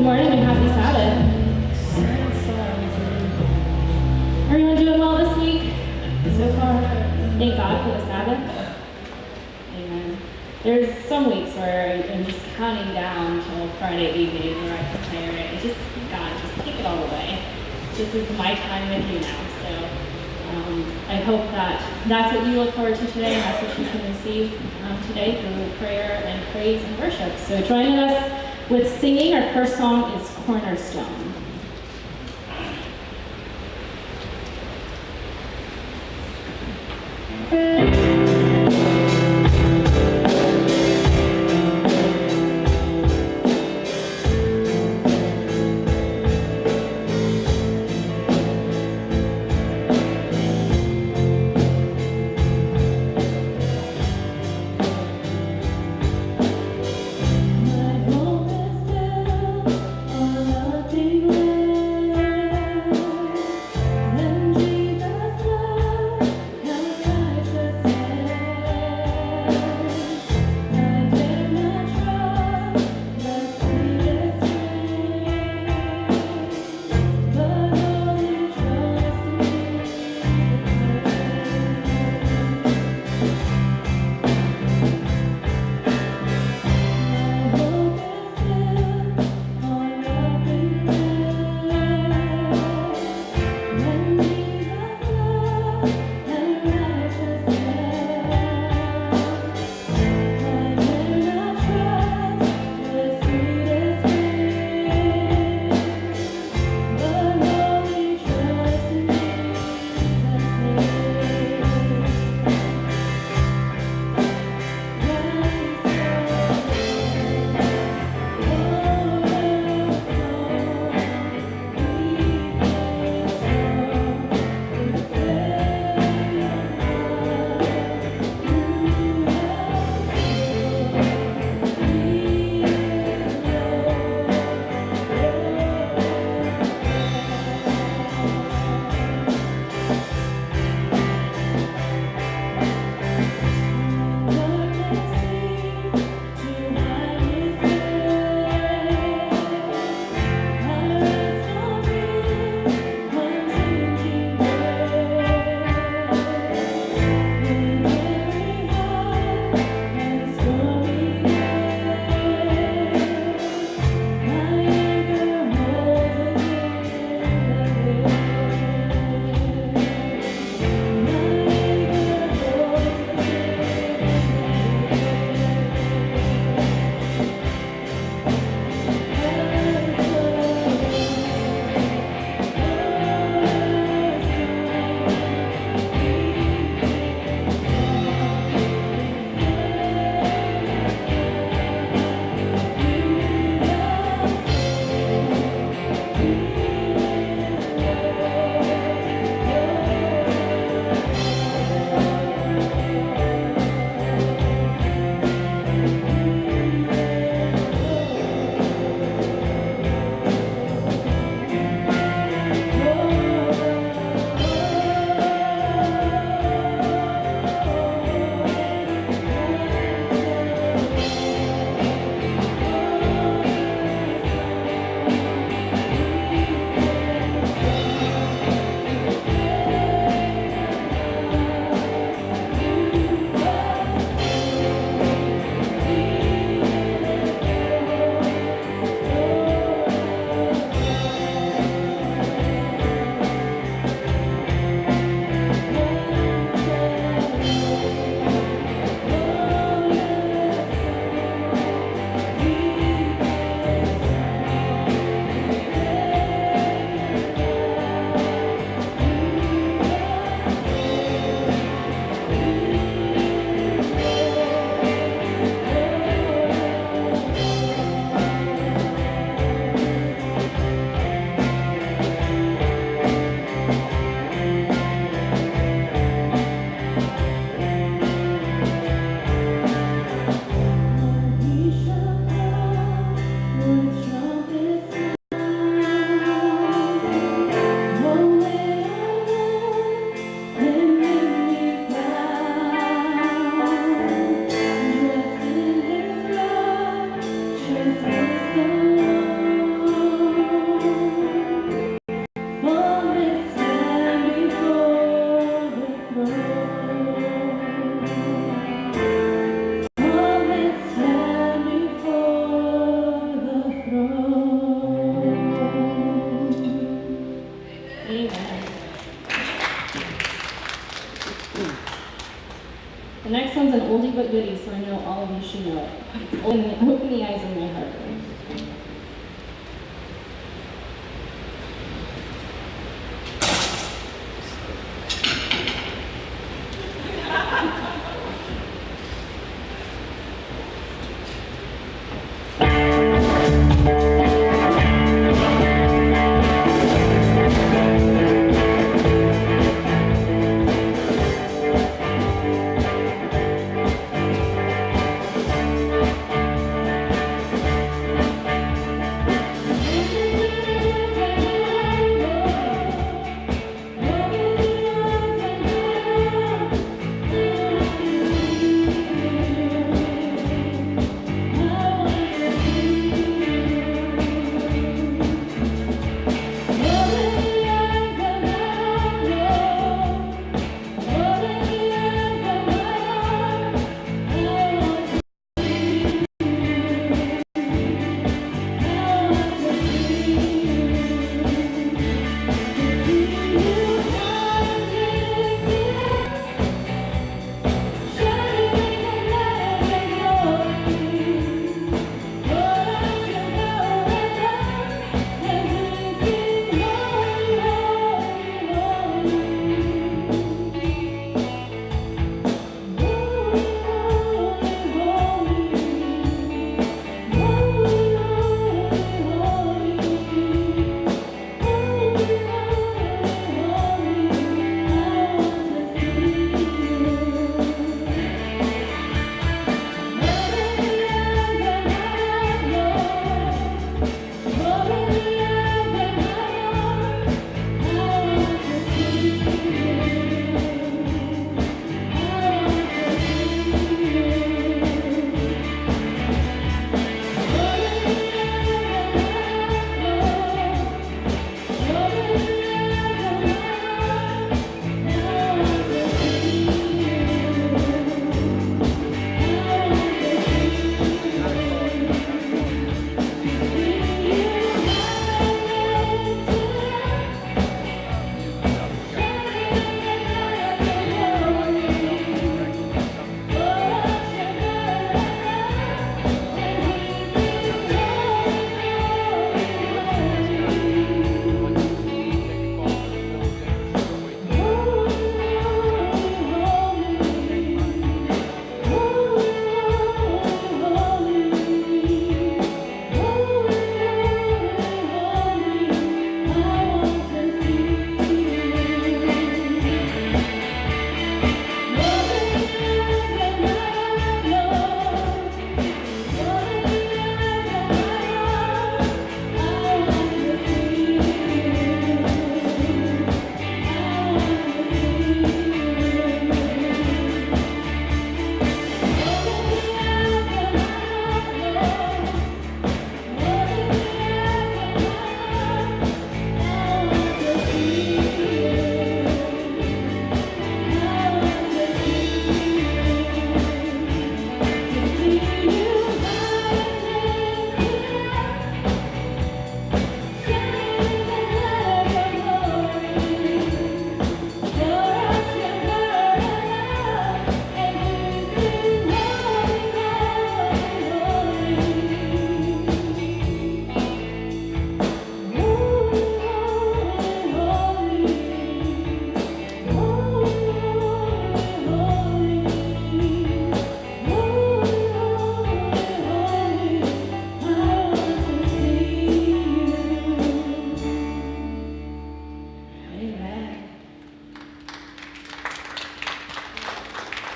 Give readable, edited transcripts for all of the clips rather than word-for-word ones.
morning and happy Sabbath. Everyone doing well this week so far? Thank God for the Sabbath. Amen. There's some weeks where I'm just counting down till Friday evening where I can say, all right, God, just take it all away. This is my time with you now. So I hope that that's what you look forward to today, and that's what you can receive today through prayer and praise and worship. So joining us with singing, our first song is Cornerstone. My home is built on nothing less. an oldie but goodie, so I know all of you should know it. It's Open the Eyes of My Heart.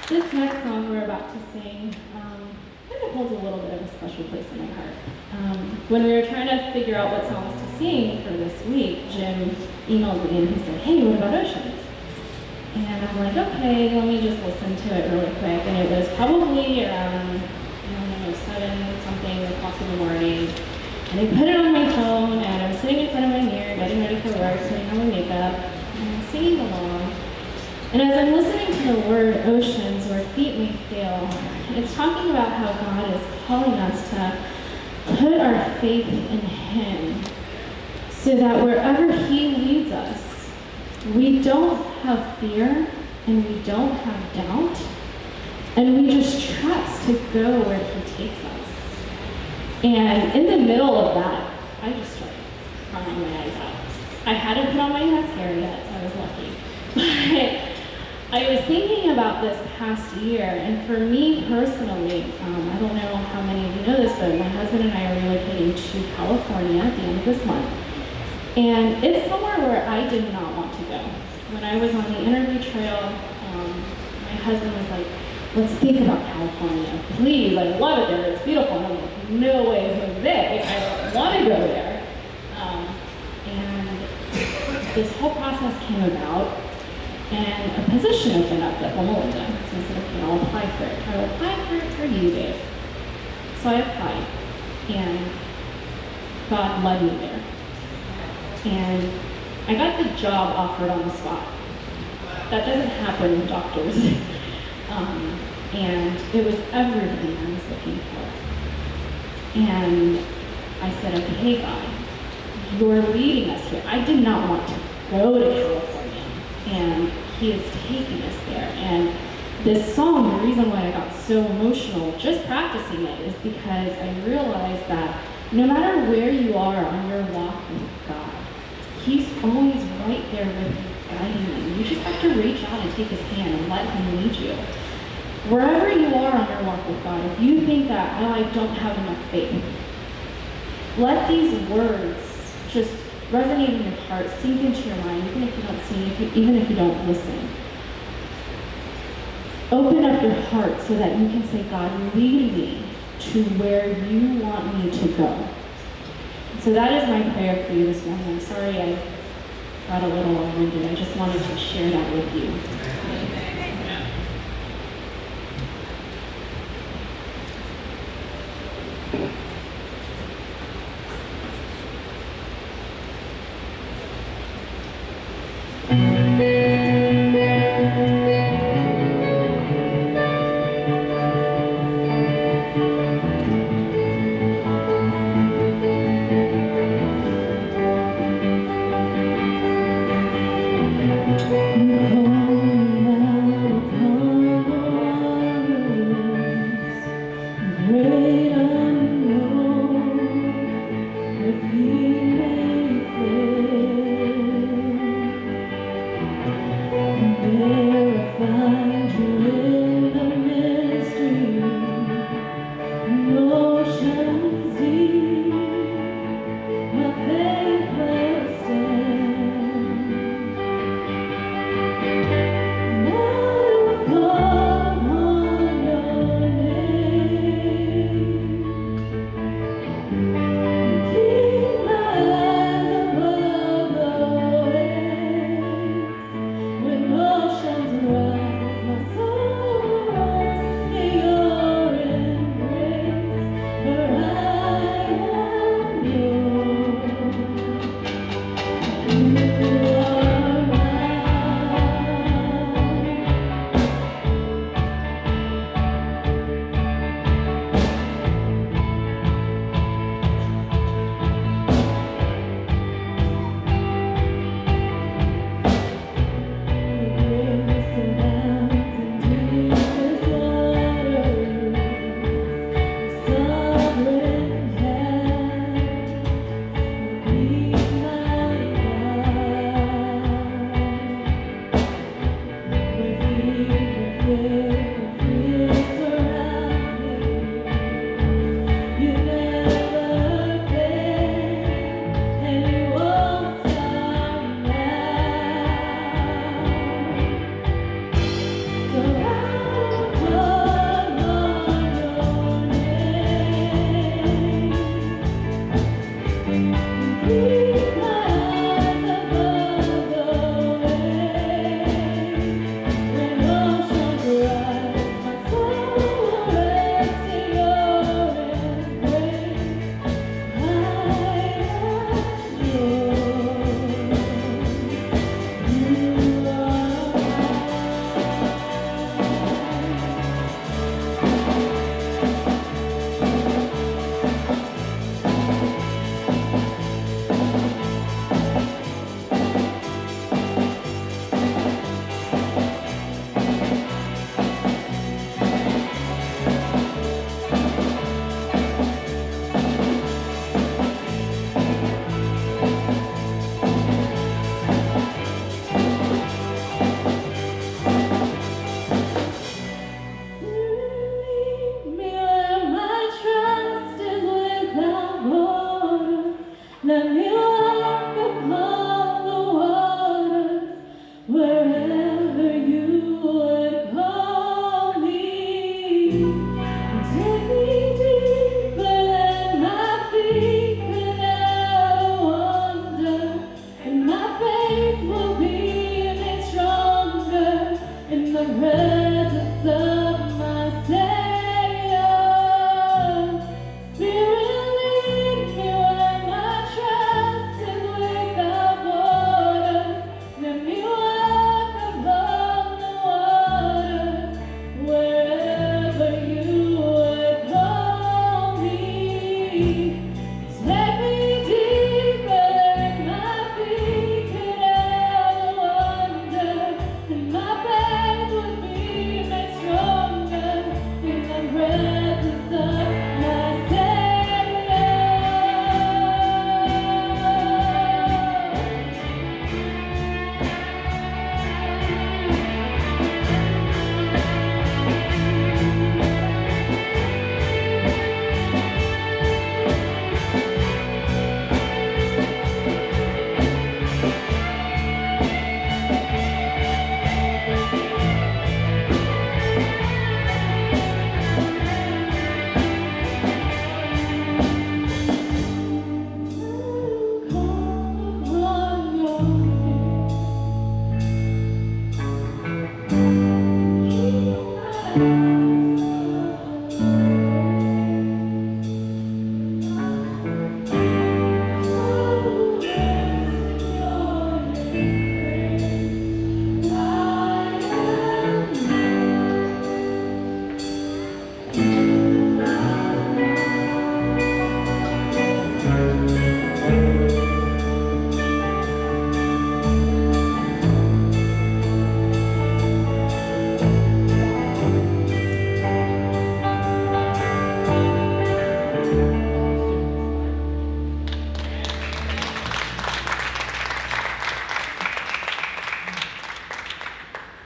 This next song we're about to sing kind of holds a little bit of a special place in my heart. When we were trying to figure out what songs to sing for this week, Jim emailed me and he said, "Hey, what about Oceans?" And I'm like, okay, let me just listen to it really quick. And it was probably around 7 something o'clock in the morning. And I put it on my phone and I was sitting in front of my mirror, getting ready for work, putting on my makeup, and I'm singing along. And as I'm listening to the word oceans, where feet may fail, it's talking about how God is calling us to put our faith in Him so that wherever He leads us, we don't have fear and we don't have doubt. And we just trust to go where he takes us. And in the middle of that, I just started crying my eyes out. I hadn't put on my mascara yet, so I was lucky. But I was thinking about this past year, and for me personally, I don't know how many of you know this, but my husband and I are relocating to California at the end of this month. And it's somewhere where I did not want to go. When I was on the interview trail, my husband was like, let's think about California. Please, I love it there, it's beautiful. And I'm like, no way, Jose, I don't want to go there. And this whole process came about, and a position opened up at Loma Linda. So I said, okay, I'll apply for it. I will apply for it for you, Dave. So I applied, and God led me there. And I got the job offered on the spot. That doesn't happen with doctors. And it was everything I was looking for. And I said, okay, God, you're leading us here. I did not want to go to California, and he is taking us there. And this song, the reason why I got so emotional just practicing it is because I realized that no matter where you are on your walk with God, he's always right there with you, guiding you. You just have to reach out and take his hand and let him lead you. Wherever you are on your walk with God, if you think that, oh, I don't have enough faith, let these words just resonate in your heart, sink into your mind, even if you don't see, even if you don't listen. Open up your heart so that you can say, God, lead me to where you want me to go. So that is my prayer for you this morning. I'm sorry I got a little long-winded. I just wanted to share that with you. You call me out.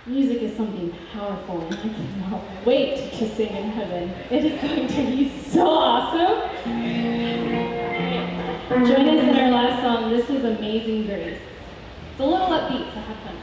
Music is something powerful, and I cannot wait to sing in heaven. It is going to be so awesome. Join us in our last song. This is Amazing Grace. It's a little upbeat, so have fun.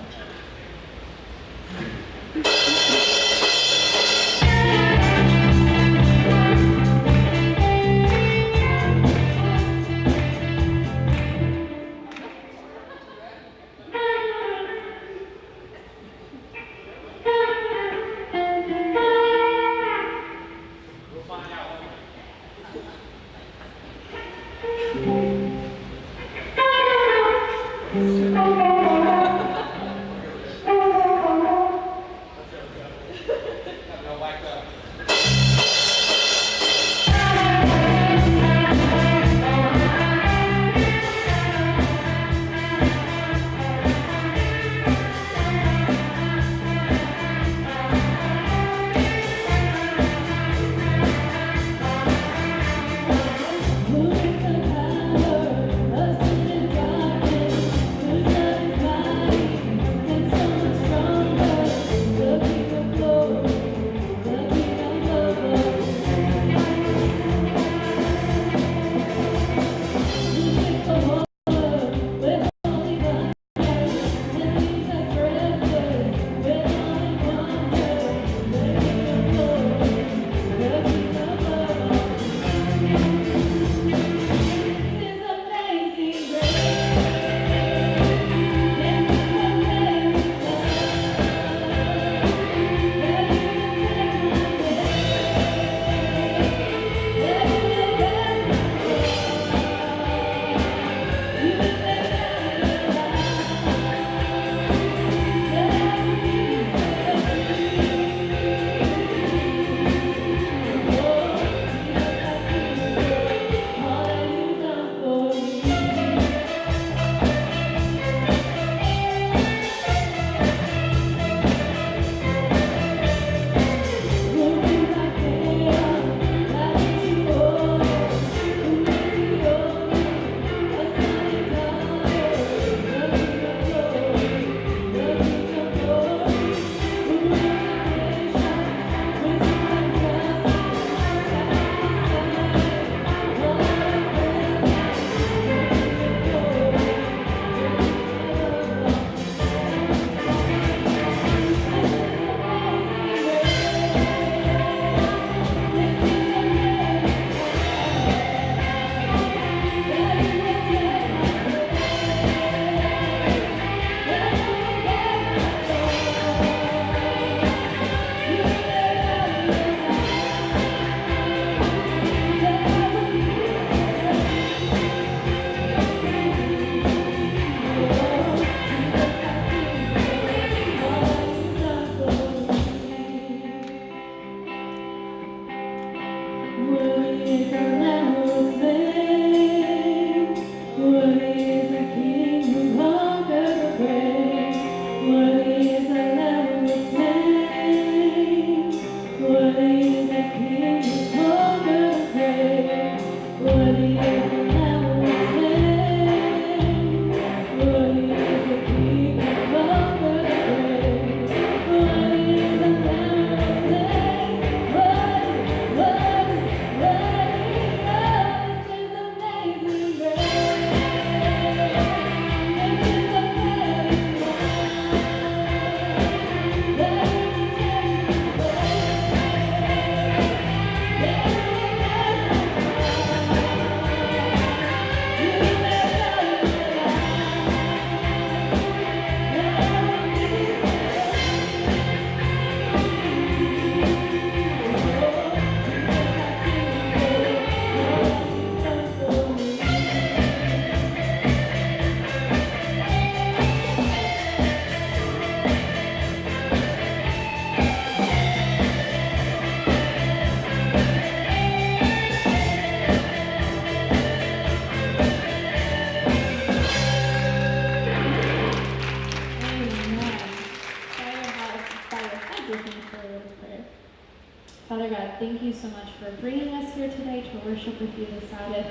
Father God, thank you so much for bringing us here today to worship with you this Sabbath.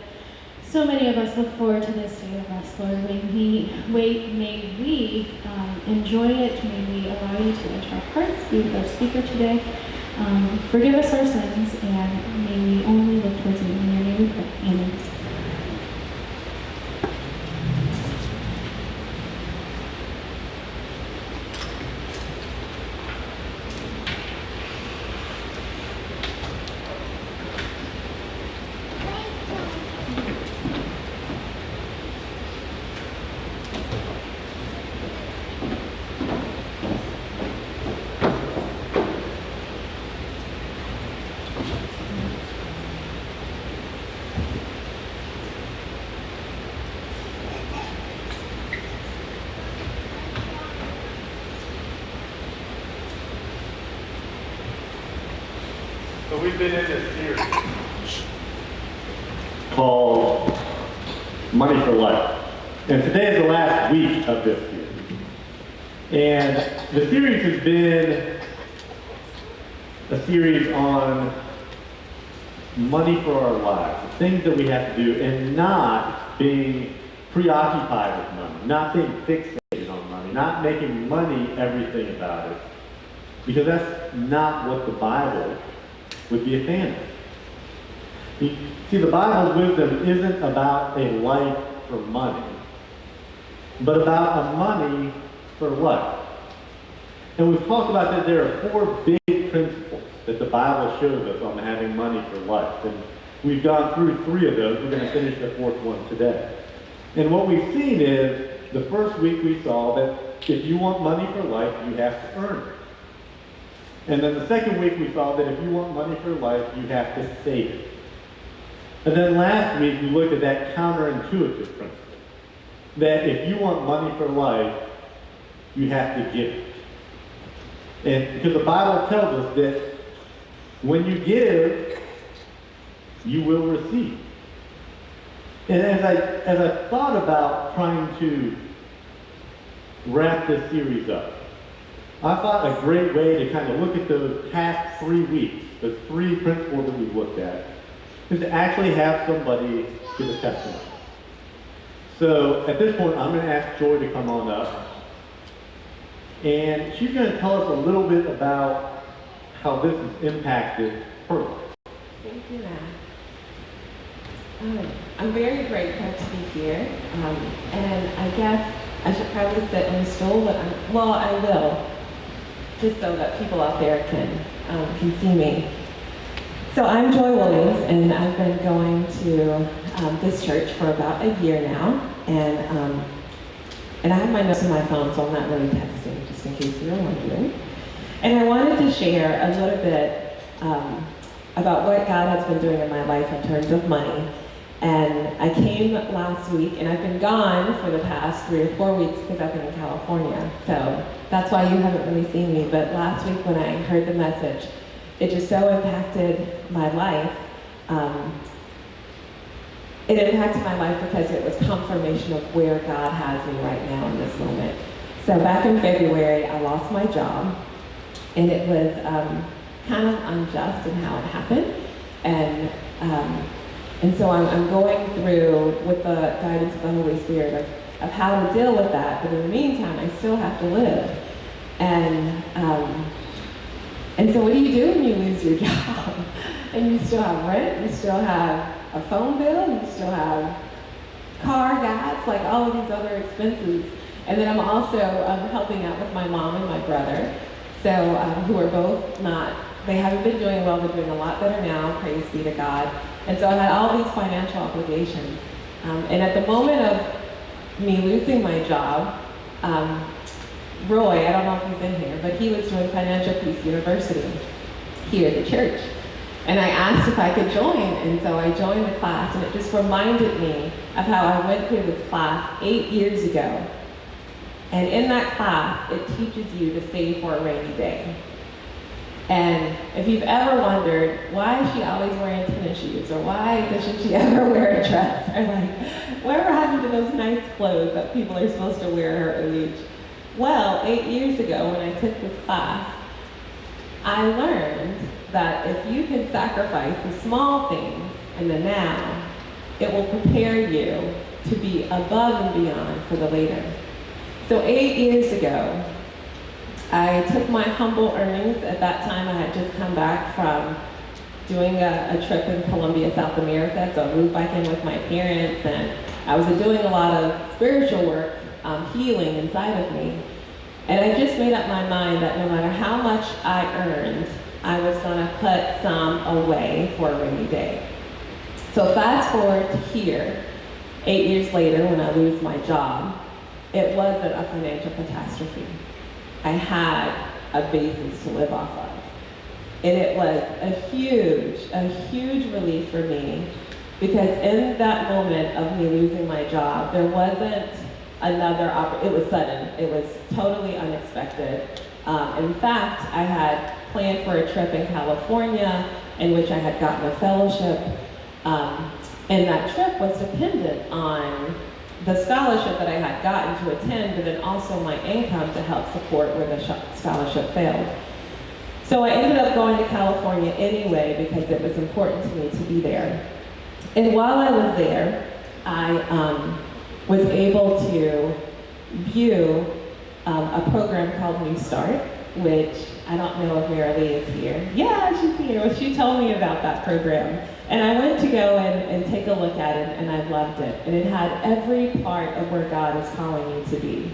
So many of us look forward to this day of rest, Lord. May we enjoy it. May we allow you to enter our hearts, be with our speaker today. Forgive us our sins, and may we only look towards you. In your name we pray. Amen. So we've been in this series called Money for Life. And today is the last week of this series. And the series has been a series on money for our lives, the things that we have to do, and not being preoccupied with money, not being fixated on money, not making money everything about it. Because that's not what the Bible would be a fan of. You see, the Bible's wisdom isn't about a life for money, but about a money for life. And we've talked about that there are 4 big principles that the Bible shows us on having money for life. And we've gone through 3 of those. We're going to finish the 4th one today. And what we've seen is, the first week we saw that if you want money for life, you have to earn it. And then the second week we saw that if you want money for life, you have to save it. And then last week we looked at that counterintuitive principle. That if you want money for life, you have to give it. And because the Bible tells us that when you give, you will receive. And as I thought about trying to wrap this series up, I thought a great way to kind of look at the past 3 weeks, the 3 principles that we've looked at, is to actually have somebody give a testimony. So at this point, I'm going to ask Joy to come on up. And she's going to tell us a little bit about how this has impacted her life. Thank you, Matt. I'm very grateful to be here. And I guess I should probably sit on the stool, but I will. Just so that people out there can see me. So I'm Joy Williams, and I've been going to this church for about a year now, and I have my notes on my phone, so I'm not really texting, just in case you were wondering. And I wanted to share a little bit about what God has been doing in my life in terms of money. And I came last week, and I've been gone for the past 3 or 4 weeks because I've been in California. So that's why you haven't really seen me. But last week when I heard the message, it just so impacted my life it impacted my life because it was confirmation of where God has me right now in this moment. So back in February, I lost my job, and it was kind of unjust in how it happened. And so I'm going through, with the guidance of the Holy Spirit, of how to deal with that. But in the meantime, I still have to live. And so what do you do when you lose your job? And you still have rent, you still have a phone bill, you still have car gas, like all of these other expenses. And then I'm also helping out with my mom and my brother, so who are both they haven't been doing well, they're doing a lot better now, praise be to God. And so I had all these financial obligations. And at the moment of me losing my job, Roy, I don't know if he's in here, but he was doing Financial Peace University here at the church. And I asked if I could join, and so I joined the class, and it just reminded me of how I went through this class 8 years ago. And in that class, it teaches you to save for a rainy day. And if you've ever wondered, why is she always wearing tennis shoes, or why doesn't she ever wear a dress, or like, whatever happened to those nice clothes that people are supposed to wear at her age? Well, 8 years ago, when I took this class, I learned that if you can sacrifice the small things in the now, it will prepare you to be above and beyond for the later. So 8 years ago, I took my humble earnings. At that time, I had just come back from doing a trip in Colombia, South America, so I moved back in with my parents, and I was doing a lot of spiritual work, healing inside of me. And I just made up my mind that no matter how much I earned, I was going to put some away for a rainy day. So fast forward to here, 8 years later, when I lose my job, it wasn't a financial catastrophe. I had a basis to live off of. And it was a huge relief for me, because in that moment of me losing my job, there wasn't it was sudden. It was totally unexpected. In fact, I had planned for a trip in California in which I had gotten a fellowship. And that trip was dependent on the scholarship that I had gotten to attend, but then also my income to help support where the scholarship failed. So I ended up going to California anyway because it was important to me to be there. And while I was there, I was able to view a program called New Start, which I don't know if Marilee is here. Yeah, she's here. Well, she told me about that program. And I went to go and take a look at it, and I loved it. And it had every part of where God is calling you to be.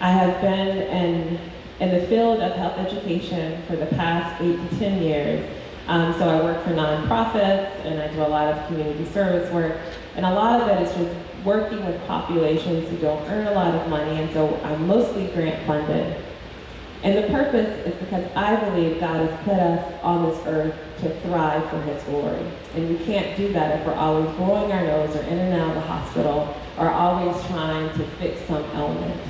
I have been in the field of health education for the past 8 to 10 years. So I work for nonprofits, and I do a lot of community service work. And a lot of it is just working with populations who don't earn a lot of money, and so I'm mostly grant funded. And the purpose is because I believe God has put us on this earth to thrive for His glory. And we can't do that if we're always blowing our nose or in and out of the hospital or always trying to fix some ailment.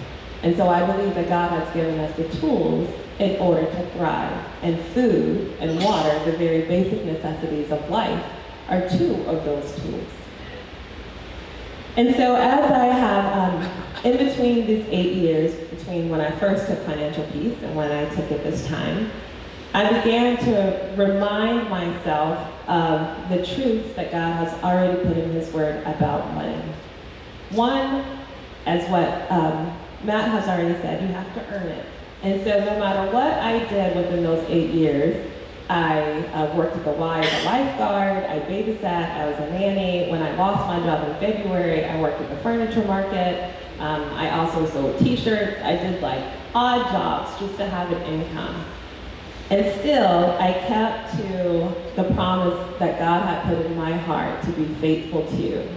And so I believe that God has given us the tools in order to thrive. And food and water, the very basic necessities of life, are 2 of those tools. And so as I have, in between these 8 years, between when I first took Financial Peace and when I took it this time, I began to remind myself of the truth that God has already put in His Word about money. One, as what Matt has already said, you have to earn it. And so no matter what I did within those 8 years, I worked at the Y as a lifeguard, I babysat, I was a nanny. When I lost my job in February, I worked at the furniture market. I also sold t-shirts. I did like odd jobs just to have an income. And still, I kept to the promise that God had put in my heart to be faithful to.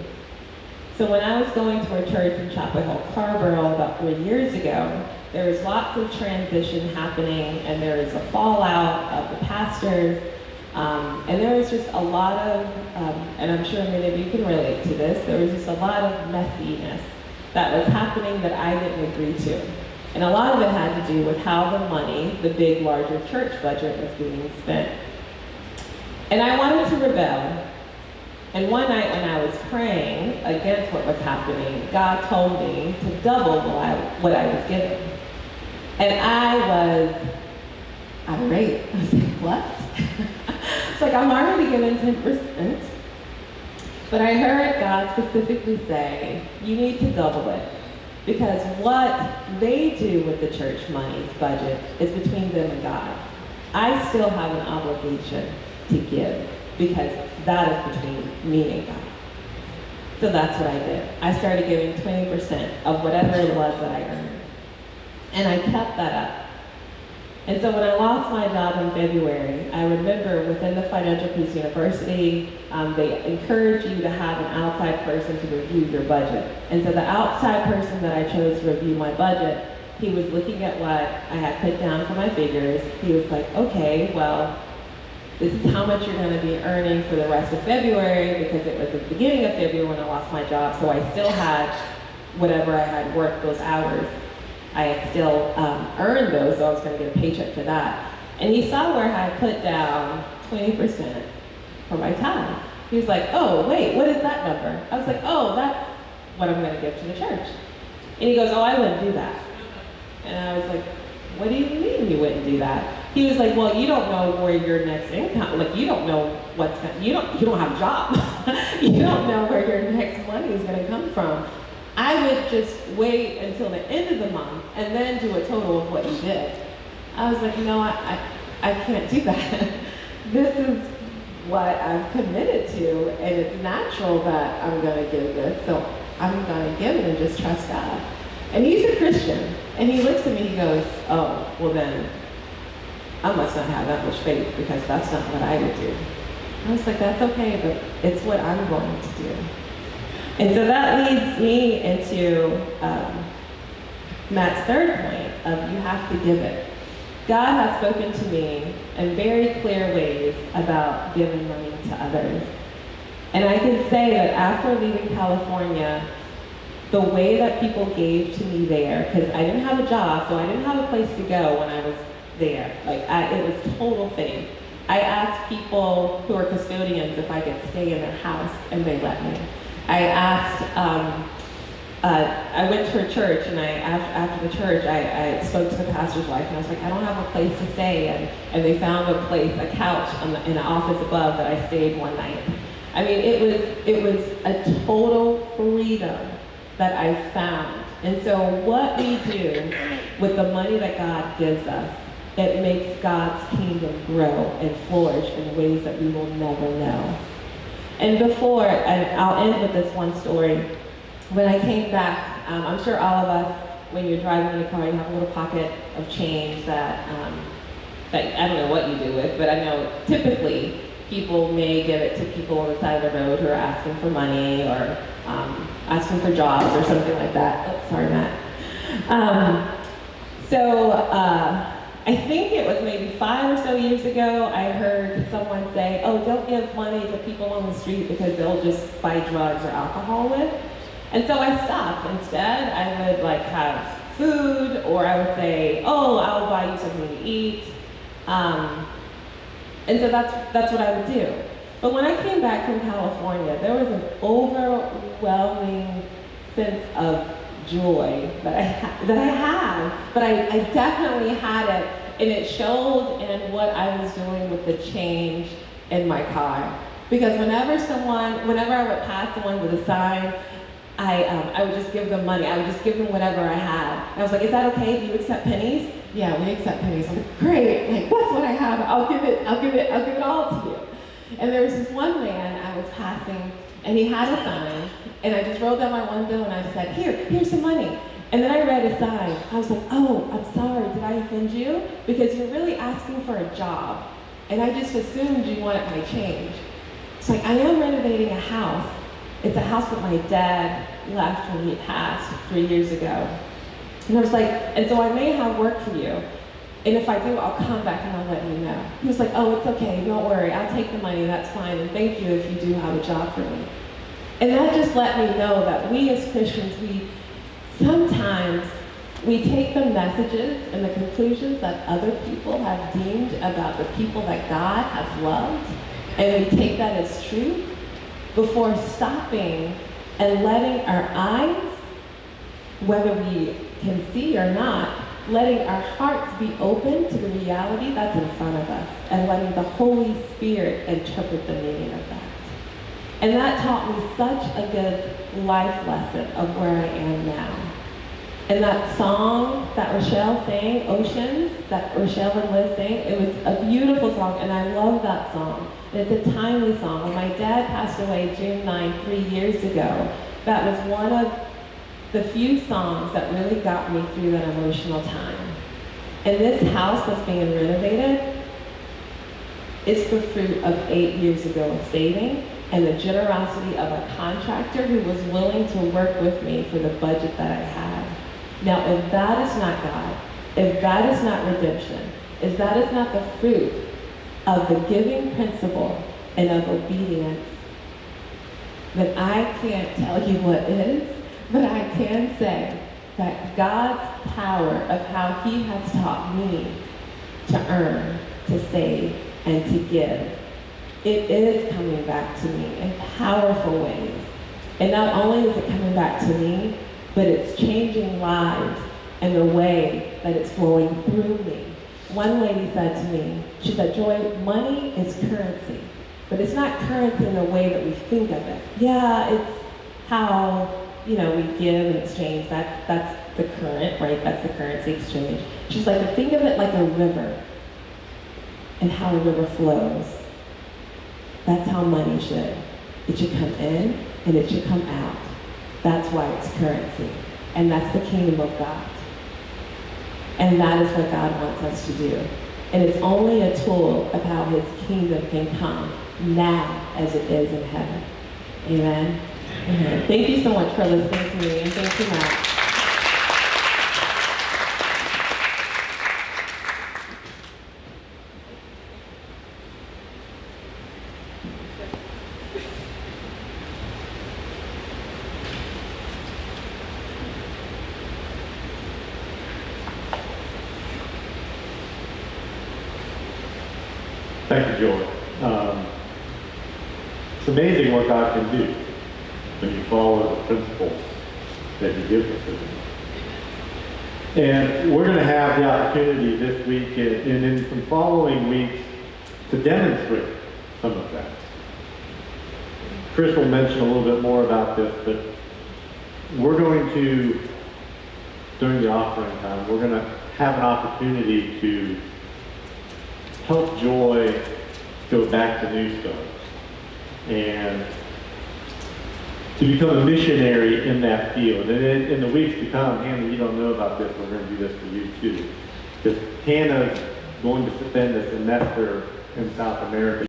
So when I was going to a church in Chapel Hill, Carborough about 3 years ago, there was lots of transition happening, and there was a fallout of the pastors, and there was just a lot of, and I'm sure many of you can relate to this, there was just a lot of messiness that was happening that I didn't agree to. And a lot of it had to do with how the money, the big, larger church budget, was being spent. And I wanted to rebel, And one night when I was praying against what was happening, God told me to double what I was given. And I was irate. I was like, what? It's like, I'm already given 10%. But I heard God specifically say, you need to double it. Because what they do with the church money budget is between them and God. I still have an obligation to give because that is between me and God. So that's what I did. I started giving 20% of whatever it was that I earned. And I kept that up. And so when I lost my job in February, I remember within the Financial Peace University, they encourage you to have an outside person to review your budget. And so the outside person that I chose to review my budget, he was looking at what I had put down for my figures. He was like, okay, well, this is how much you're going to be earning for the rest of February, because it was the beginning of February when I lost my job, so I still had whatever I had worked those hours. I had still earned those, so I was going to get a paycheck for that. And he saw where I had put down 20% for my time. He was like, oh, wait, what is that number? I was like, oh, that's what I'm going to give to the church. And he goes, oh, I wouldn't do that. And I was like, what do you mean you wouldn't do that? He was like, well, you don't know where your next income, like you don't know what's going, you don't have a job. You don't know where your next money is going to come from. I would just wait until the end of the month and then do a total of what you did. I was like, no, I can't do that. This is what I've committed to, and it's natural that I'm going to give this, so I'm going to give it and just trust God. And he's a Christian, and he looks at me, he goes, oh, well then, I must not have that much faith, because that's not what I would do. I was like, that's okay, but it's what I'm going to do. And so that leads me into Matt's third point of you have to give it. God has spoken to me in very clear ways about giving money to others. And I can say that after leaving California, the way that people gave to me there, because I didn't have a job, so I didn't have a place to go when I was there. It was total faith. I asked people who are custodians if I could stay in their house, and they let me. I asked, I went to a church, and after the church, I spoke to the pastor's wife, and I was like, I don't have a place to stay, and they found a couch in the office above that I stayed one night. I mean, it was a total freedom that I found. And so what we do with the money that God gives us, it makes God's kingdom grow and flourish in ways that we will never know. And I'll end with this one story. When I came back, I'm sure all of us, when you're driving in a car, you have a little pocket of change that I don't know what you do with, but I know typically people may give it to people on the side of the road who are asking for money or asking for jobs or something like that. Oh, sorry, Matt. I think it was maybe 5 or so years ago, I heard someone say, oh, don't give money to people on the street because they'll just buy drugs or alcohol with. And so I stopped. Instead, I would have food, or I would say, oh, I'll buy you something to eat. And so that's what I would do. But when I came back from California, there was an overwhelming sense of joy that I had, but I definitely had it, and it showed in what I was doing with the change in my car. Because whenever I would pass someone with a sign, I would just give them money. I would just give them whatever I had. And I was like, is that okay? Do you accept pennies? Yeah, we accept pennies. I'm like, great, that's what I have. I'll give it all to you. And there was this one man I was passing, and he had a sign, and I just rolled down my window and I said, here's some money. And then I read a sign. I was like, oh, I'm sorry, did I offend you? Because you're really asking for a job, and I just assumed you wanted my change. It's like, I am renovating a house. It's a house that my dad left when he passed 3 years ago. And I was like, and so I may have work for you. And if I do, I'll come back and I'll let you know. He was like, oh, it's okay, don't worry. I'll take the money, that's fine. And thank you if you do have a job for me. And that just let me know that we as Christians, sometimes we take the messages and the conclusions that other people have deemed about the people that God has loved, and we take that as true. before stopping and letting our eyes, whether we can see or not, letting our hearts be open to the reality that's in front of us and letting the Holy Spirit interpret the meaning of that. And that taught me such a good life lesson of where I am now. And that song that Rochelle sang, Oceans, that Rochelle and Liz sang, it was a beautiful song, and I love that song. And it's a timely song. When my dad passed away June 9, 3 years ago, that was one of the few songs that really got me through that emotional time. And this house that's being renovated is the fruit of 8 years ago of saving and the generosity of a contractor who was willing to work with me for the budget that I had. Now, if that is not God, if that is not redemption, if that is not the fruit of the giving principle and of obedience, then I can't tell you what is, but I can say that God's power of how He has taught me to earn, to save, and to give, it is coming back to me in powerful ways. And not only is it coming back to me, but it's changing lives and the way that it's flowing through me. One lady said to me, she said, Joy, money is currency, but it's not currency in the way that we think of it. Yeah, it's how, we give and exchange. That's the current, right? That's the currency exchange. She's like, think of it like a river and how a river flows. That's how money should. It should come in and it should come out. That's why it's currency. And that's the kingdom of God. And that is what God wants us to do. And it's only a tool of how His kingdom can come now as it is in heaven. Amen? Amen. Thank you so much for listening to me, and thank you, Matt. Thank you, Joy. It's amazing what God can do when you follow the principles that He gives us. And we're going to have the opportunity this week and in some following weeks to demonstrate some of that. Chris will mention a little bit more about this, but we're going to, during the offering time, we're going to have an opportunity to help Joy go back to New Stars and to become a missionary in that field. And in the weeks to come, Hannah, you don't know about this, we're going to do this for you too. Because Hannah's going to spend a semester in South America.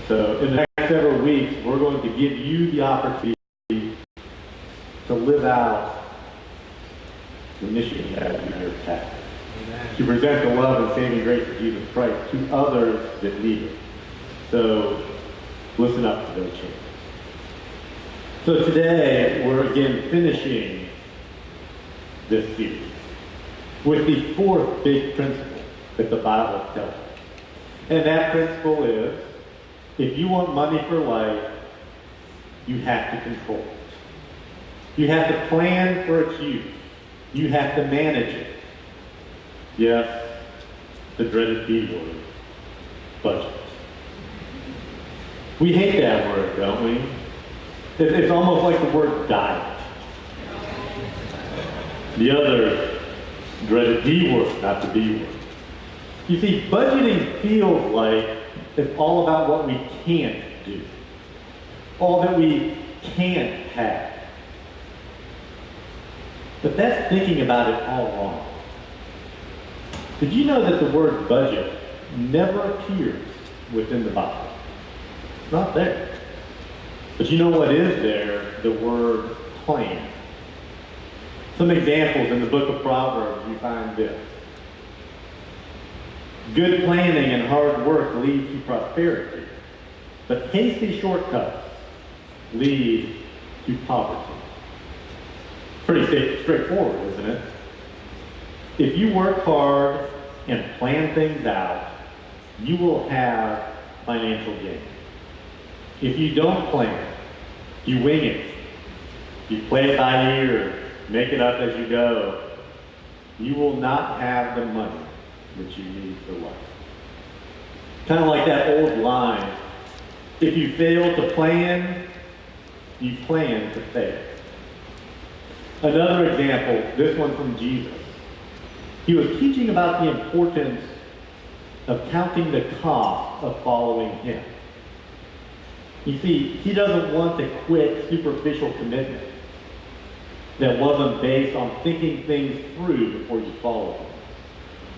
So in the next several weeks, we're going to give you the opportunity to live out the mission you have in your path. To present the love and saving grace of Jesus Christ to others that need it. So listen up to those changes. So today we're again finishing this series with the fourth big principle that the Bible tells us. And that principle is, if you want money for life, you have to control it. You have to plan for its use. You have to manage it. Yes, the dreaded B word, budget. We hate that word, don't we? It's almost like the word diet. The other dreaded D word, not the B word. You see, budgeting feels like it's all about what we can't do, all that we can't have. But that's thinking about it all wrong. Did you know that the word budget never appears within the Bible? It's not there. But you know what is there? The word plan. Some examples in the book of Proverbs, you find this. Good planning and hard work lead to prosperity, but hasty shortcuts lead to poverty. Pretty straightforward, isn't it? If you work hard and plan things out, you will have financial gain. If you don't plan, you wing it, you play it by ear, make it up as you go, you will not have the money that you need for life. Kind of like that old line, if you fail to plan, you plan to fail. Another example, this one from Jesus. He was teaching about the importance of counting the cost of following him. You see, he doesn't want a quick, superficial commitment that wasn't based on thinking things through before you follow him,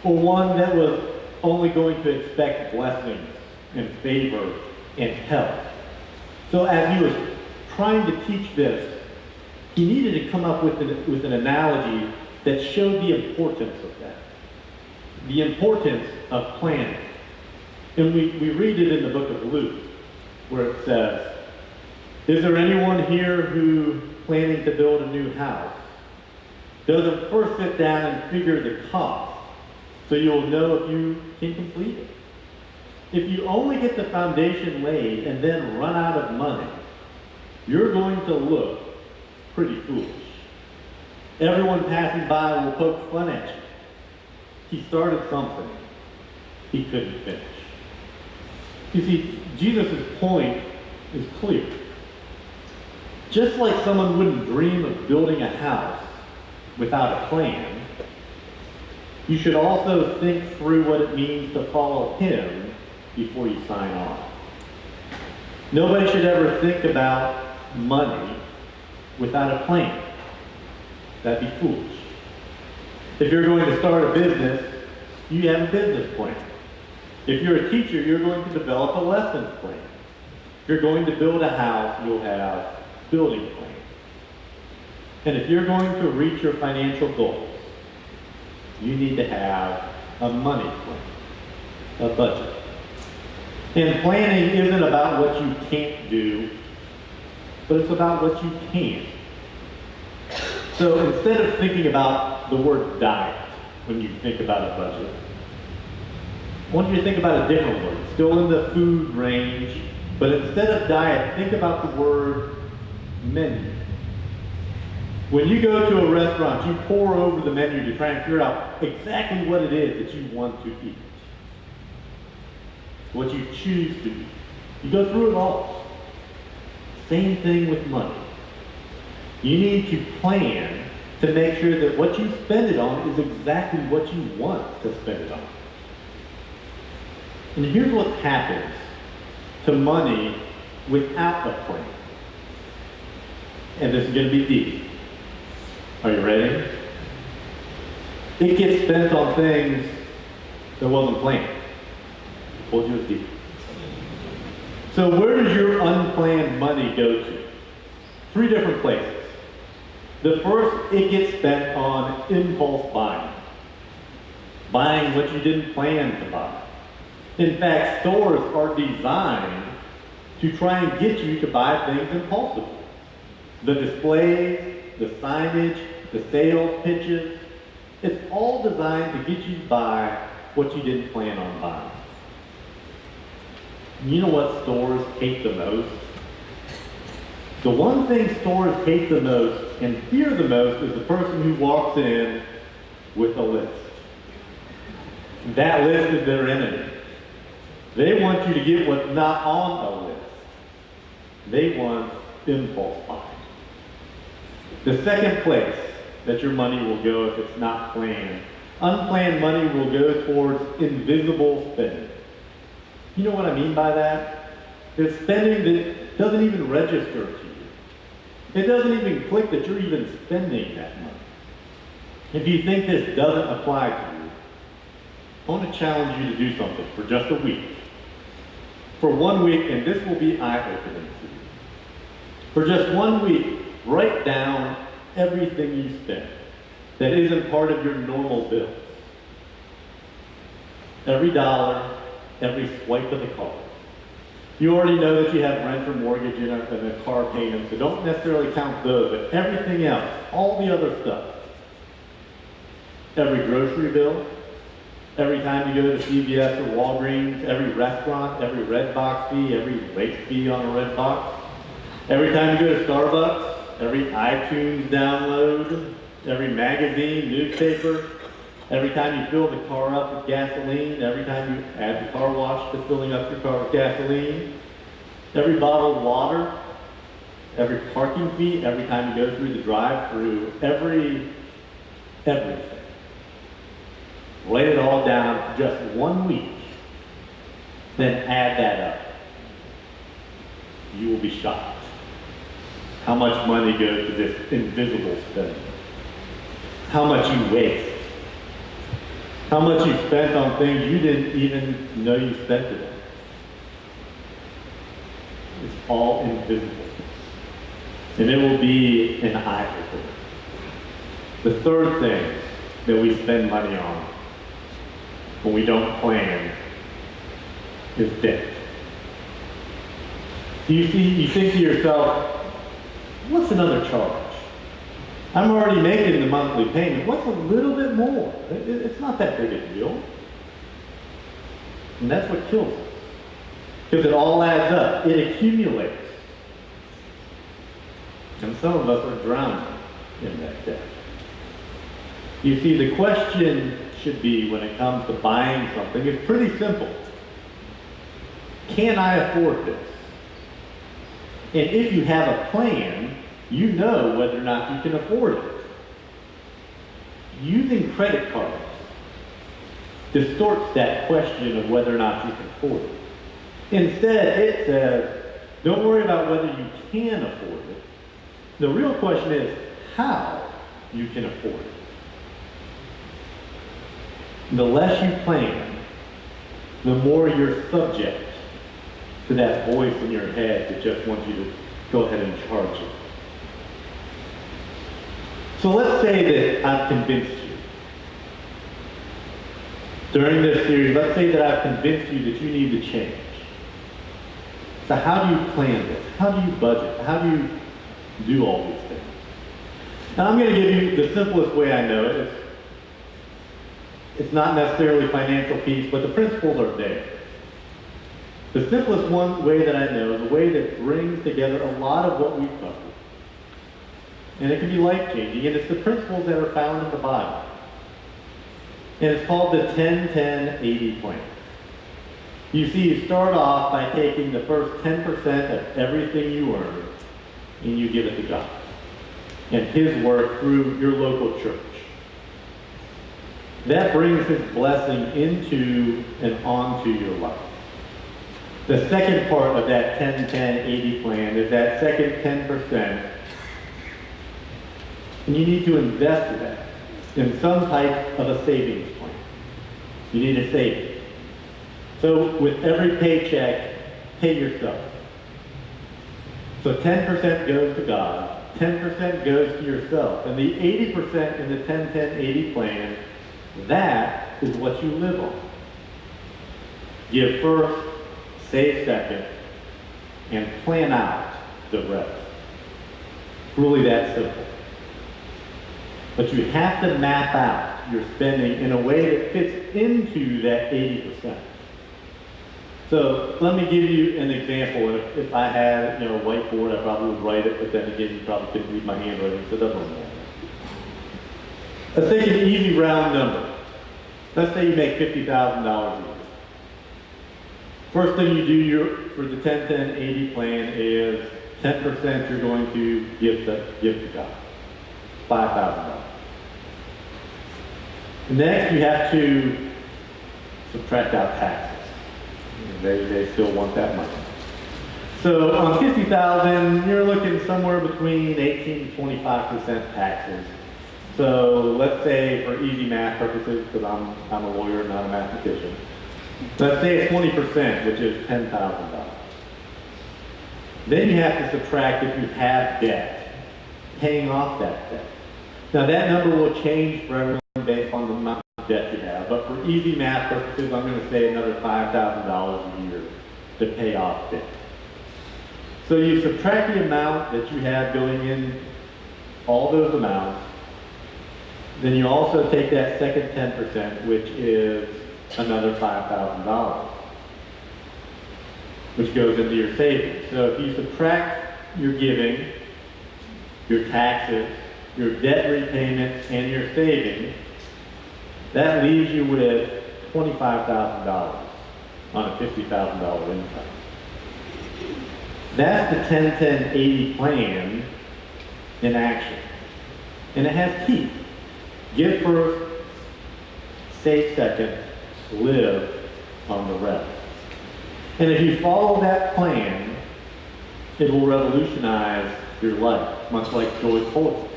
or one that was only going to expect blessings and favor and help. So as he was trying to teach this, he needed to come up with an analogy that showed the importance of that, the importance of planning. And we read it in the book of Luke, where it says, "Is there anyone here who, planning to build a new house, doesn't first sit down and figure the cost so you'll know if you can complete it? If you only get the foundation laid and then run out of money, you're going to look pretty foolish. Everyone passing by will poke fun at you. He started something he couldn't finish." You see, Jesus' point is clear. Just like someone wouldn't dream of building a house without a plan, you should also think through what it means to follow him before you sign on. Nobody should ever think about money without a plan. That'd be foolish. If you're going to start a business, you have a business plan. If you're a teacher, you're going to develop a lesson plan. If you're going to build a house, you'll have building plans. And if you're going to reach your financial goals, you need to have a money plan, a budget. And planning isn't about what you can't do, but it's about what you can. So instead of thinking about the word diet when you think about a budget, I want you to think about a different word, still in the food range, but instead of diet, think about the word menu. When you go to a restaurant, you pore over the menu to try and figure out exactly what it is that you want to eat, what you choose to eat. You go through it all. Same thing with money. You need to plan to make sure that what you spend it on is exactly what you want to spend it on. And here's what happens to money without a plan. And this is going to be deep. Are you ready? It gets spent on things that wasn't planned. I told you it's deep. So where does your unplanned money go to? 3 different places. The first, it gets spent on impulse buying. Buying what you didn't plan to buy. In fact, stores are designed to try and get you to buy things impulsively. The displays, the signage, the sales pitches, it's all designed to get you to buy what you didn't plan on buying. You know what stores hate the most? The one thing stores hate the most and fear the most is the person who walks in with a list. That list is their enemy. They want you to get what's not on a list. They want impulse buying. The second place that your money will go if it's not planned, unplanned money will go towards invisible spending. You know what I mean by that? It's spending that doesn't even register to you. It doesn't even click that you're even spending that money. If you think this doesn't apply to you, I want to challenge you to do something for just a week. For 1 week, and this will be eye-opening to you. For just 1 week, write down everything you spend that isn't part of your normal bills. Every dollar, every swipe of the card. You already know that you have rent or mortgage and a car payment, so don't necessarily count those, but everything else, all the other stuff. Every grocery bill, Every time you go to CVS or Walgreens, every restaurant, every red box fee, every late fee on a red box. Every time you go to Starbucks, every iTunes download, every magazine, newspaper, every time you fill the car up with gasoline, every time you add the car wash to filling up your car with gasoline, every bottle of water, every parking fee, every time you go through the drive-through, everything. Write it all down for just 1 week, then add that up. You will be shocked how much money goes to this invisible spending. How much you waste. How much you spent on things you didn't even know you spent it on. It's all invisible. And it will be an eye-opener. The third thing that we spend money on when we don't plan is debt. You think to yourself, what's another charge? I'm already making the monthly payment. What's a little bit more? It's not that big a deal. And that's what kills us. Because it all adds up. It accumulates. And some of us are drowning in that debt. You see, the question should be, when it comes to buying something, it's pretty simple. Can I afford this? And if you have a plan, you know whether or not you can afford it. Using credit cards distorts that question of whether or not you can afford it. Instead, it says, don't worry about whether you can afford it. The real question is how you can afford it. The less you plan, the more you're subject to that voice in your head that just wants you to go ahead and charge it. So let's say that I've convinced you. During this series, let's say that I've convinced you that you need to change. So how do you plan this? How do you budget? How do you do all these things? Now I'm going to give you the simplest way I know it. It's not necessarily financial peace, but the principles are there. The simplest way that I know is a way that brings together a lot of what we've covered. And it can be life-changing, and it's the principles that are found in the Bible. And it's called the 10-10-80 plan. You see, you start off by taking the first 10% of everything you earn, and you give it to God and His work through your local church. That brings His blessing into and onto your life. The second part of that 10-10-80 plan is that second 10%, and you need to invest that in some type of a savings plan. You need to save it. So with every paycheck, pay yourself. So 10% goes to God, 10% goes to yourself, and the 80% in the 10-10-80 plan, that is what you live on. Give first, save second, and plan out the rest. Really that simple. But you have to map out your spending in a way that fits into that 80%. So let me give you an example. If I had a whiteboard, I probably would write it, but then again, you probably couldn't read my handwriting, so it doesn't matter. Let's take an easy round number. Let's say you make $50,000 a year. First thing you do for the 10-10-80 plan is 10% you're going to give to God. $5,000. Next, you have to subtract out taxes. They still want that money. So on $50,000, you're looking somewhere between 18 to 25% taxes. So let's say, for easy math purposes, because I'm a lawyer, not a mathematician, let's say it's 20%, which is $10,000. Then you have to subtract if you have debt, paying off that debt. Now that number will change for everyone based on the amount of debt you have, but for easy math purposes, I'm going to say another $5,000 a year to pay off debt. So you subtract the amount that you have going in, all those amounts, then you also take that second 10%, which is another $5,000, which goes into your savings. So if you subtract your giving, your taxes, your debt repayment, and your savings, that leaves you with $25,000 on a $50,000 income. That's the 10-10-80 plan in action. And it has teeth. Give first, save second, live on the rest. And if you follow that plan, it will revolutionize your life, much like Joy told us.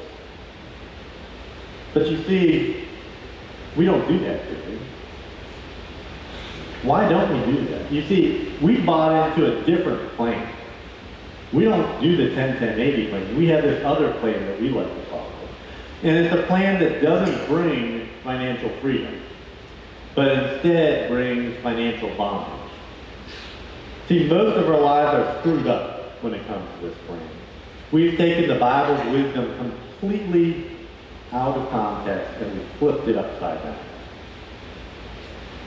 But you see, we don't do that, do we? Why don't we do that? You see, we bought into a different plan. We don't do the 10-10-80 plan. We have this other plan that we like to follow. And it's a plan that doesn't bring financial freedom, but instead brings financial bondage. See, most of our lives are screwed up when it comes to this plan. We've taken the Bible's wisdom completely out of context and we flipped it upside down.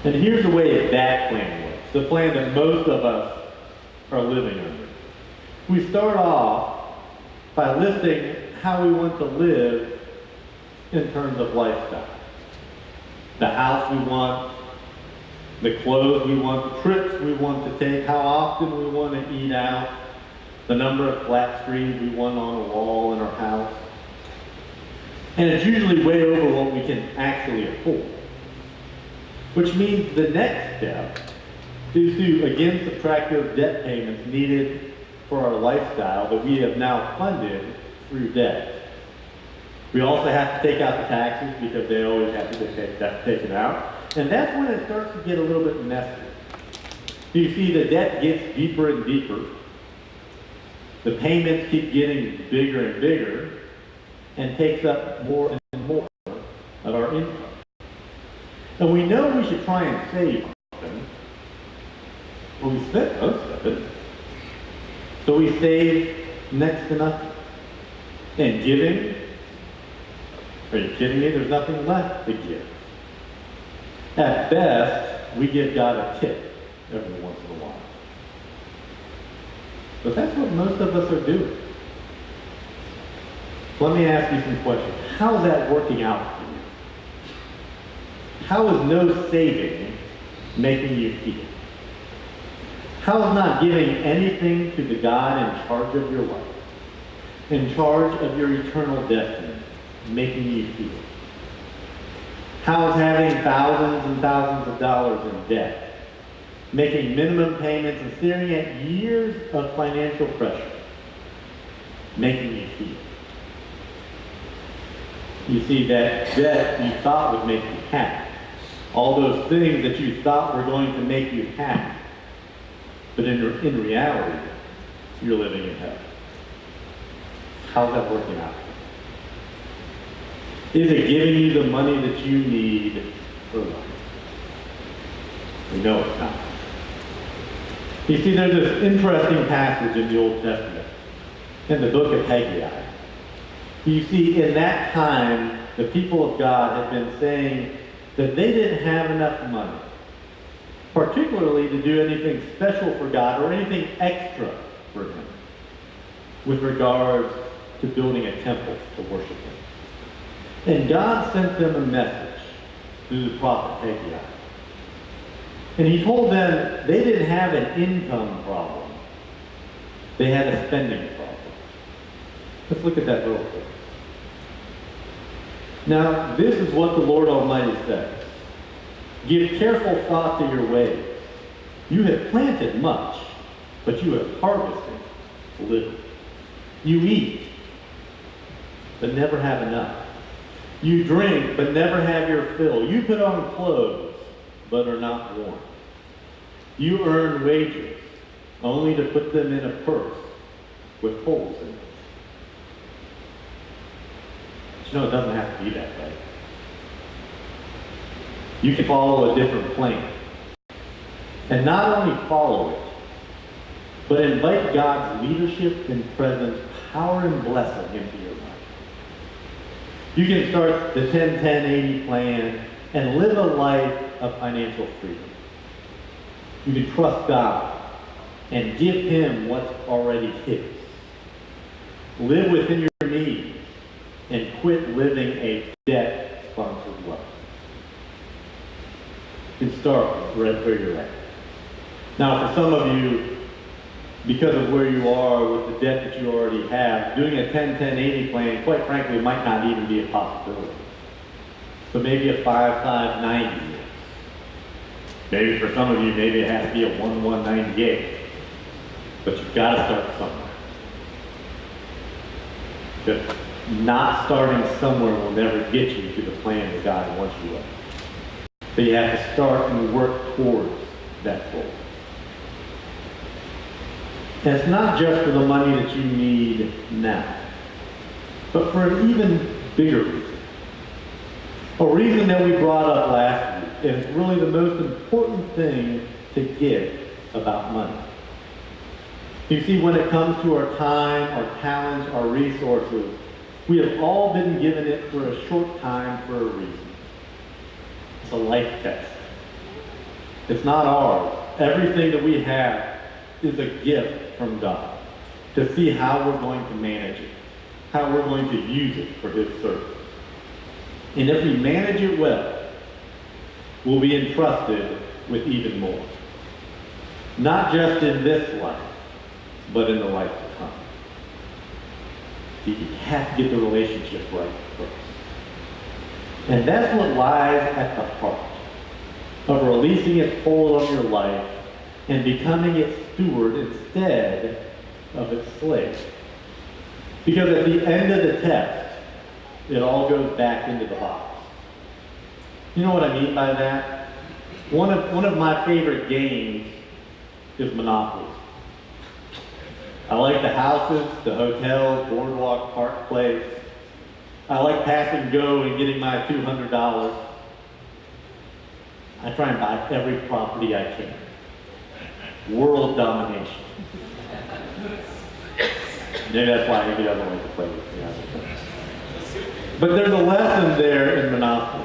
And here's the way that plan works, the plan that most of us are living under. We start off by listing how we want to live in terms of lifestyle. The house we want, the clothes we want, the trips we want to take, how often we want to eat out, the number of flat screens we want on a wall in our house. And it's usually way over what we can actually afford. Which means the next step is to again subtract those debt payments needed for our lifestyle that we have now funded through debt. We also have to take out the taxes because they always have to get taken out. And that's when it starts to get a little bit messy. You see, the debt gets deeper and deeper. The payments keep getting bigger and bigger and takes up more and more of our income. And we know we should try and save something, but we spent most of it. So we save next to nothing. And giving, are you kidding me? There's nothing left to give. At best, we give God a tip every once in a while. But that's what most of us are doing. Let me ask you some questions. How is that working out for you? How is no saving making you feel? How is not giving anything to the God in charge of your life, in charge of your eternal destiny, making you feel? How is having thousands and thousands of dollars in debt, making minimum payments and staring at years of financial pressure, making you feel? You see, that debt you thought would make you happy. All those things that you thought were going to make you happy. But in reality, you're living in hell. How's that working out? Is it giving you the money that you need for life? We know it's not. You see, there's this interesting passage in the Old Testament, in the book of Haggai. You see, in that time, the people of God had been saying that they didn't have enough money, particularly to do anything special for God or anything extra for Him with regards to building a temple to worship Him. And God sent them a message through the prophet Haggai. And He told them they didn't have an income problem. They had a spending problem. Let's look at that real quick. Now, this is what the Lord Almighty says. Give careful thought to your ways. You have planted much, but you have harvested little. You eat, but never have enough. You drink, but never have your fill. You put on clothes, but are not warm. You earn wages, only to put them in a purse with holes in it. But you know, it doesn't have to be that way. You can follow a different plan. And not only follow it, but invite God's leadership and presence, power and blessing into your life. You can start the 10-10-80 plan and live a life of financial freedom. You can trust God and give Him what's already His. Live within your means and quit living a debt-sponsored life. You can start right where you're at. Now, for some of you, because of where you are with the debt that you already have, doing a 10-10-80 plan, quite frankly, might not even be a possibility. So maybe a 5-5-90. Maybe for some of you, maybe it has to be a 1-1-98. But you've got to start somewhere. Because not starting somewhere will never get you to the plan that God wants you to. So you have to start and work towards that goal. And it's not just for the money that you need now, but for an even bigger reason. A reason that we brought up last week, and it's really the most important thing to get about money. You see, when it comes to our time, our talents, our resources, we have all been given it for a short time for a reason. It's a life test. It's not ours. Everything that we have is a gift from God to see how we're going to manage it, how we're going to use it for His service. And if we manage it well, we'll be entrusted with even more. Not just in this life, but in the life to come. You have to get the relationship right first. And that's what lies at the heart of releasing its hold on your life and becoming its steward instead of its slave. Because at the end of the test, it all goes back into the box. You know what I mean by that? One of my favorite games is Monopoly. I like the houses, the hotels, Boardwalk, Park Place. I like pass and go and getting my $200. I try and buy every property I can. World domination. Maybe that's why he doesn't like to play with me. But there's a lesson there in Monopoly.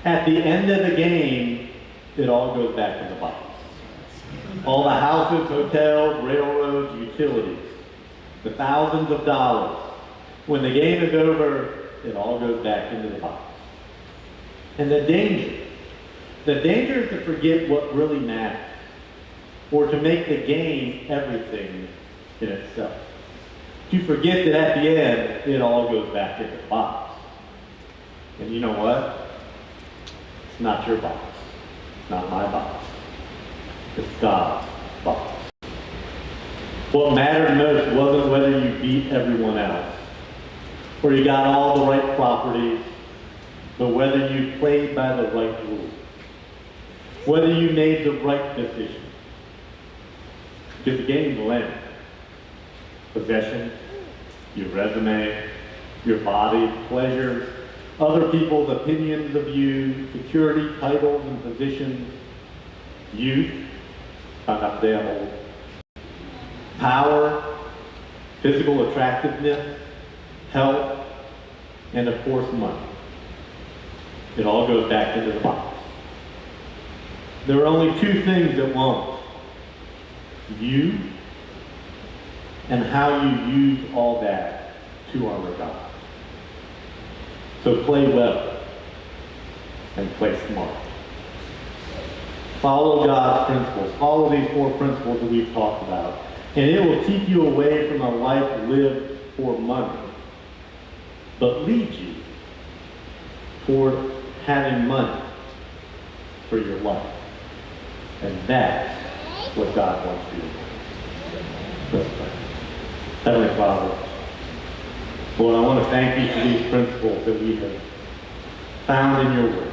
At the end of the game, it all goes back in the box. All the houses, hotels, railroads, utilities, the thousands of dollars. When the game is over, it all goes back into the box. And the danger is to forget what really matters, or to make the game everything in itself. To forget that at the end, it all goes back into the box. And you know what? It's not your box. It's not my box. It's God's box. What mattered most wasn't whether you beat everyone else, or you got all the right properties, but whether you played by the right rules, whether you made the right decision. Because the game will end. Possessions, your resume, your body, pleasures, other people's opinions of you, security, titles, and positions, youth, I'm not damn old, power, physical attractiveness, health, and of course money. It all goes back into the box. There are only two things that won't. You and how you use all that to honor God. So play well and play smart. Follow God's principles. Follow these 4 principles that we've talked about. And it will keep you away from a life lived for money, but lead you toward having money for your life. And that's what God wants you to do. Let's pray. Heavenly Father, Lord, I want to thank you for these principles that we have found in your word.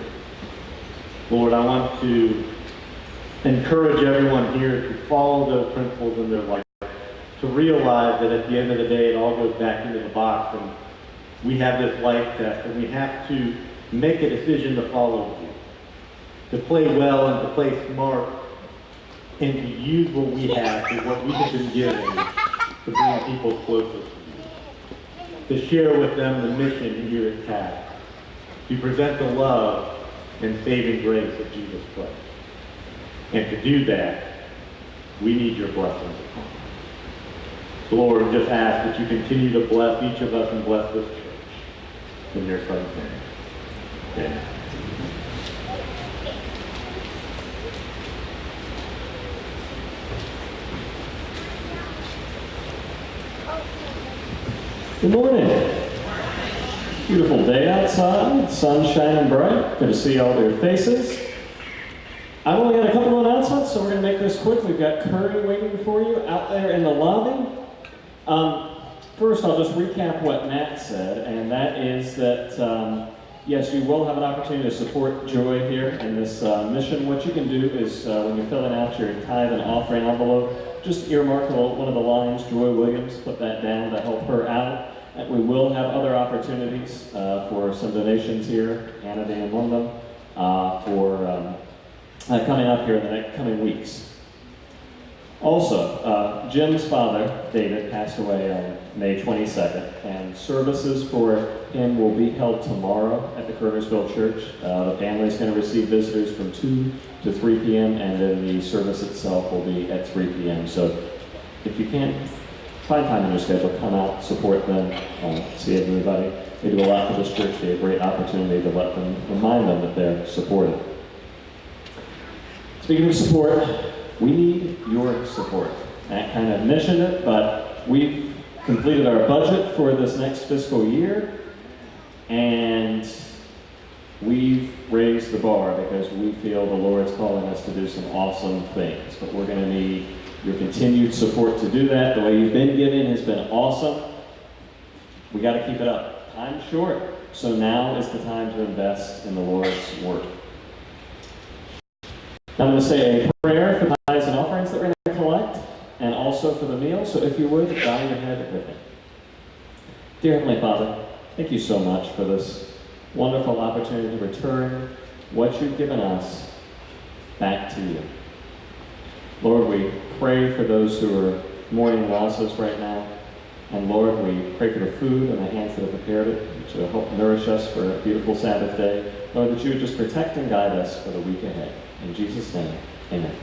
Lord, I want to encourage everyone here to follow those principles in their life, to realize that at the end of the day, it all goes back into the box, and we have this life test, and we have to make a decision to follow you, to play well and to play smart, and to use what we have and what we have been given to bring people closer to you, to share with them the mission here at CAP, to present the love and saving grace of Jesus Christ. And to do that, we need your blessings upon us. So Lord, we just ask that you continue to bless each of us and bless this church. In your Son's name. Amen. Good morning. Beautiful day outside, sun shining bright. Good to see all your faces. I've only got a couple of announcements, so we're going to make this quick. We've got Curry waiting for you out there in the lobby. First, I'll just recap what Matt said, and that is that, yes, you will have an opportunity to support Joy here in this mission. What you can do is, when you're filling out your tithe and offering envelope, just earmark one of the lines, Joy Williams, put that down to help her out. And we will have other opportunities for some donations here, Anna being one of them, for coming up here in the next coming weeks. Also, Jim's father, David, passed away on May 22nd, and services for him will be held tomorrow at the Kernersville Church. The family is going to receive visitors from 2 to 3 p.m., and then the service itself will be at 3 p.m. So if you can't find time in your schedule, come out, support them, see everybody. They do a lot for this church. They have a great opportunity to let them, remind them that they're supported. Speaking of support, we need your support. Matt kind of mentioned it, but we've completed our budget for this next fiscal year, and we've raised the bar because we feel the Lord's calling us to do some awesome things. But we're going to need your continued support to do that. The way you've been giving has been awesome. We got to keep it up. Time's short, so now is the time to invest in the Lord's work. Now I'm going to say a prayer for tithes and offerings that we're going to collect, and also for the meal. So if you would, bow your head with me. Dear Heavenly Father, thank you so much for this wonderful opportunity to return what you've given us back to you. Lord, we pray for those who are mourning losses right now. And Lord, we pray for the food and the hands that have prepared it to help nourish us for a beautiful Sabbath day. Lord, that you would just protect and guide us for the week ahead. In Jesus' name, amen.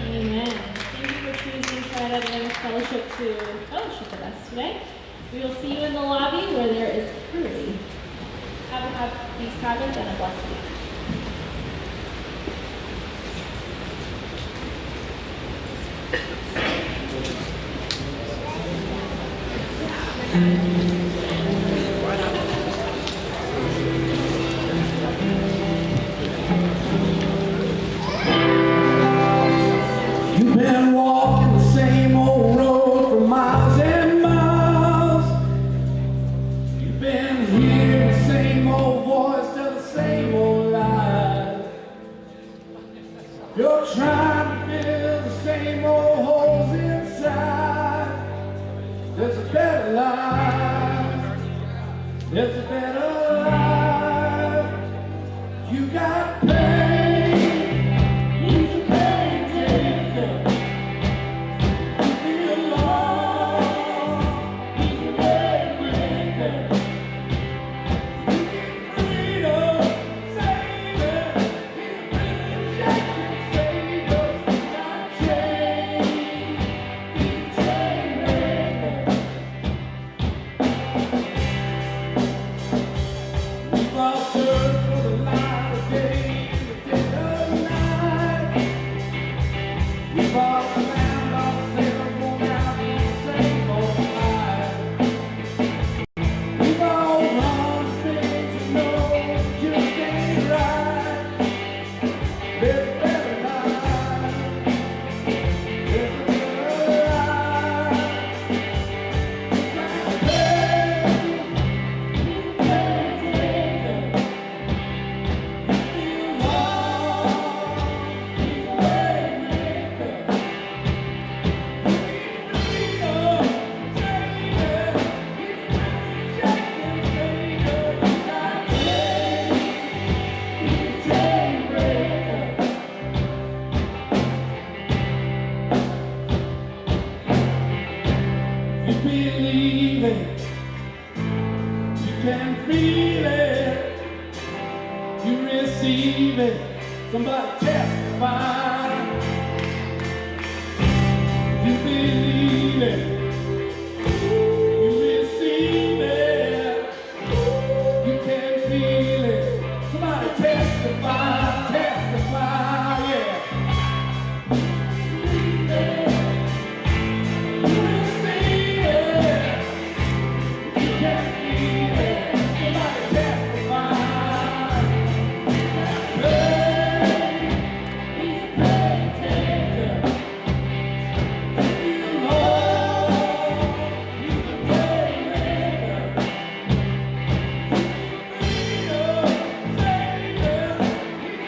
Amen. Thank you for choosing Triad Adventist Fellowship to fellowship with us today. We will see you in the lobby where there is curry. Have a happy Sabbath and a blessed week. You've been walking the same old road for miles and miles. You've been hearing the same old voice tell the same old lie. You're trying to fill the same old holes inside. There's a better life. There's a better life. You got pain. He's a pain taker. You feel lost. He's a pain breaker. You get freedom, savior. He's a prison shaking savior. You got chains. He's a chain breaker. We've all searched for the light of day, the dead of night. We've all found ourselves worn out in the same old life. We've all run things you know just ain't right. There's a better life. There's a better life. You believe it, you can feel it, you receive it. Somebody testify. You believe it, you receive it, you can feel it. Somebody testify, testify, yeah. Believe it, you receive it, you can feel it. Somebody testify. He's a pain taker. You know, he's a pain maker. Freedom, savior, he's a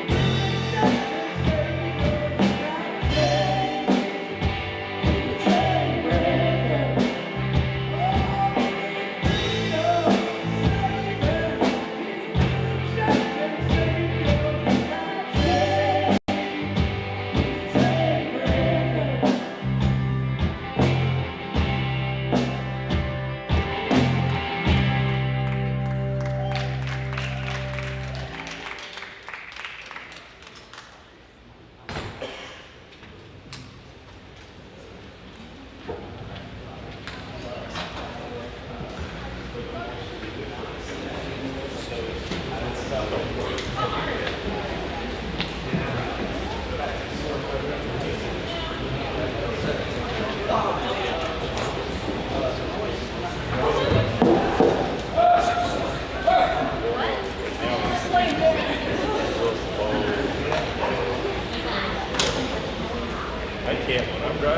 Yeah,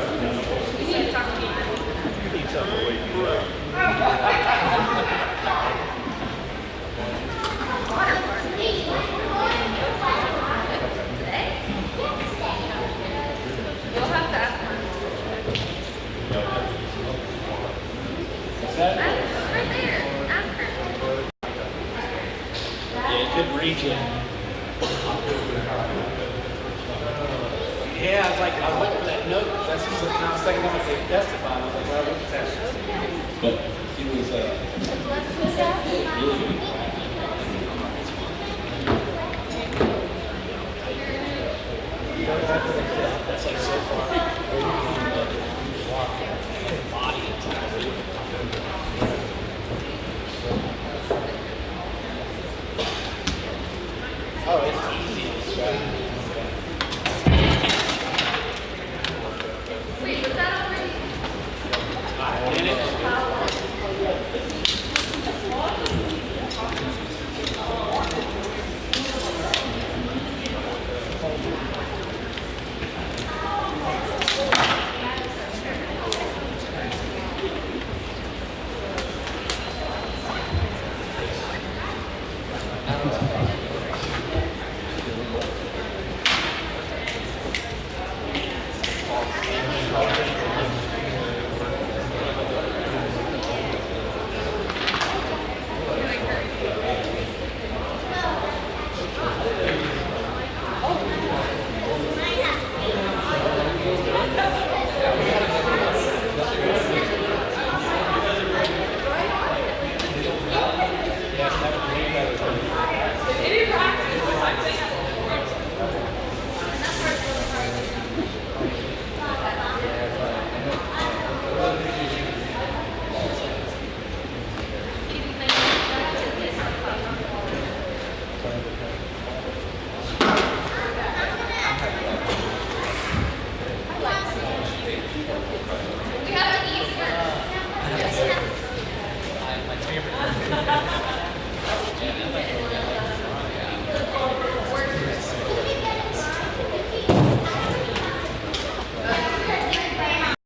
couldn't reach it. Yeah, I was waiting for that note. That's just something I was thinking about they testified. I was like, well, what's that? But it was that's like so far. Body oh, it's easy to describe. Wait, was that already? I did it. We have an Easter.